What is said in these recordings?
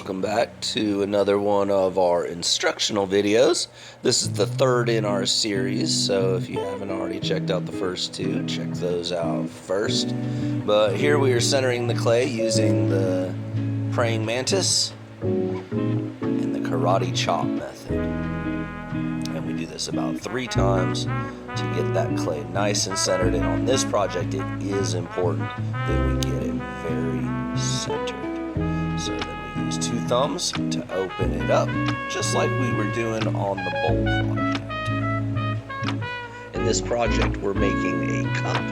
welcome back to another one of our instructional videos. This is the third in our series, so if you haven't already checked out the first two, check those out first. But here we are centering the clay using the praying mantis and the karate chop method. And we do this about 3 times to get that clay nice and centered. And on this project, it is important that we get it very centered. So then we use 2 thumbs to open it up, just like we were doing on the bowl project. In this project, we're making a cup,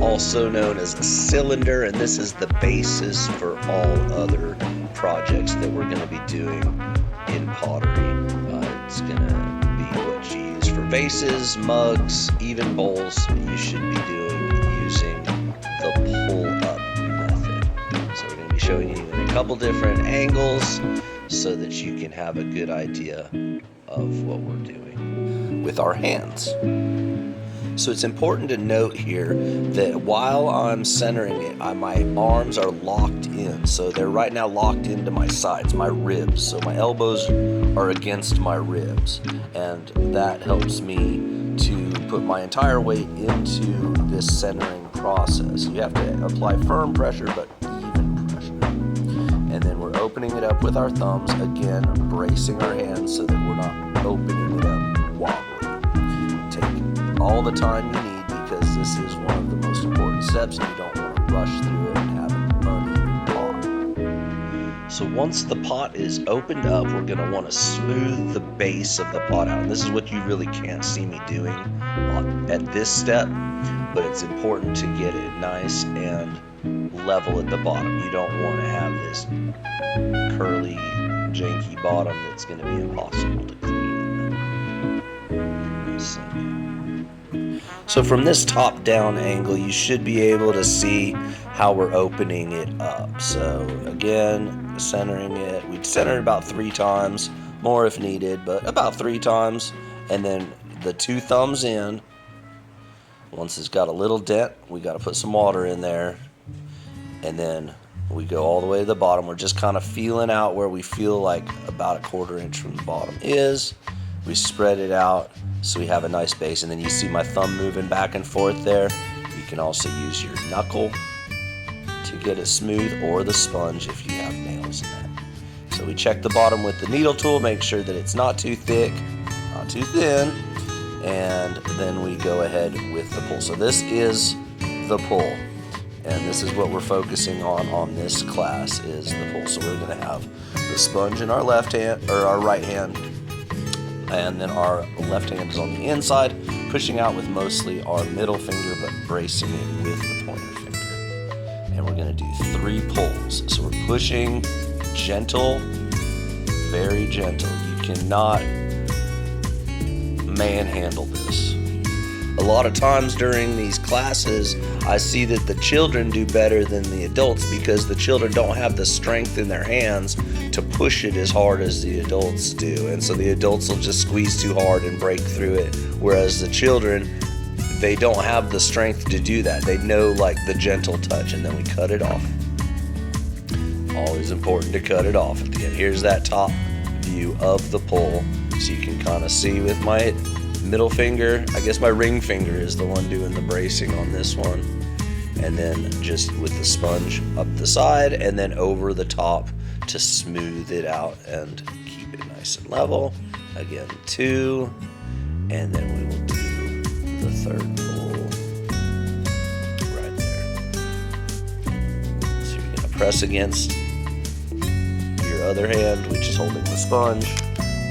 also known as a cylinder, and this is the basis for all other projects that we're going to be doing in pottery. It's going to be what you use for vases, mugs, even bowls. You should be using the pull-up method. So we're going to be showing you in a couple different angles so that you can have a good idea of what we're doing with our hands. So it's important to note here that while I'm centering it, my arms are locked in. So they're right now locked into my sides, my ribs. So my elbows are against my ribs. And that helps me to put my entire weight into this centering process. You have to apply firm pressure, but even pressure. And then we're opening it up with our thumbs, again, bracing our hands so that we're not opening it up wobbly. All the time you need, because this is one of the most important steps and you don't want to rush through it and have an uneven pot. So once the pot is opened up, we're going to want to smooth the base of the pot out. And this is what you really can't see me doing at this step, but it's important to get it nice and level at the bottom. You don't want to have this curly, janky bottom that's going to be impossible to clean. So from this top-down angle, you should be able to see how we're opening it up. So again, centering it. We'd center it about 3 times, more if needed, but about 3 times. And then the 2 thumbs in. Once it's got a little dent, we got to put some water in there. And then we go all the way to the bottom. We're just kind of feeling out where we feel like about a 1/4 inch from the bottom is. We spread it out so we have a nice base, and then you see my thumb moving back and forth there. You can also use your knuckle to get it smooth, or the sponge if you have nails in that. So we check the bottom with the needle tool, make sure that it's not too thick, not too thin, and then we go ahead with the pull. So this is the pull, and this is what we're focusing on this class is the pull. So we're going to have the sponge in our left hand, or our right hand, and then our left hand is on the inside, pushing out with mostly our middle finger, but bracing it with the pointer finger. And we're going to do 3 pulls. So we're pushing gentle, very gentle. You cannot manhandle this. A lot of times during these classes, I see that the children do better than the adults because the children don't have the strength in their hands to push it as hard as the adults do. And so the adults will just squeeze too hard and break through it. Whereas the children, they don't have the strength to do that. They know like the gentle touch, and then we cut it off. Always important to cut it off at the end. Here's that top view of the pull. So you can kind of see with my middle finger, I guess my ring finger is the one doing the bracing on this one, and then just with the sponge up the side and then over the top to smooth it out and keep it nice and level. Again, 2, and then we will do the 3rd pull right there. So you're going to press against your other hand, which is holding the sponge,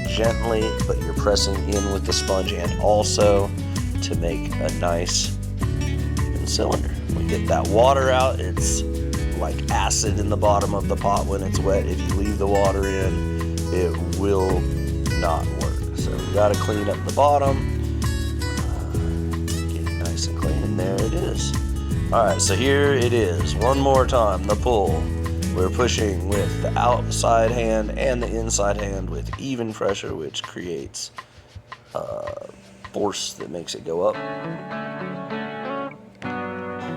gently, but you're pressing in with the sponge, and also to make a nice even cylinder. We get that water out. It's like acid in the bottom of the pot when it's wet. If you leave the water in, it will not work. So we got to clean up the bottom, get it nice and clean, and there it is. Alright, so here it is one more time, the pull. We're pushing with the outside hand and the inside hand with even pressure, which creates force that makes it go up.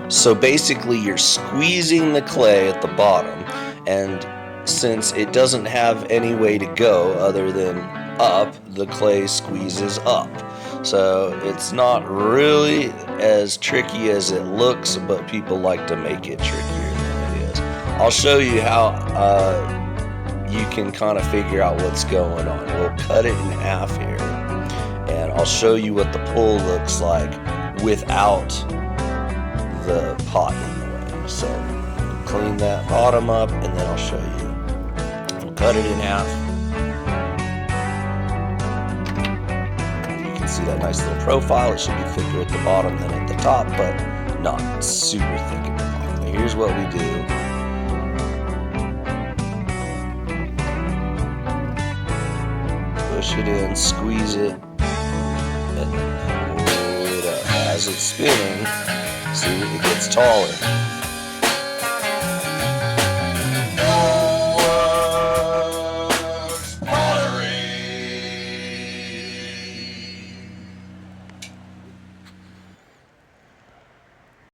So basically you're squeezing the clay at the bottom, and since it doesn't have any way to go other than up, the clay squeezes up. So it's not really as tricky as it looks, but people like to make it trickier than it is. I'll show you how you can kind of figure out what's going on. We'll cut it in half here, and I'll show you what the pull looks like without the pot in the way. So clean that bottom up, and then I'll show you. We'll cut it in half. You can see that nice little profile. It should be thicker at the bottom than at the top, but not super thick at the bottom. Here's what we do. Push it in, squeeze it, and then pull it up. As it's spinning, see, it gets taller.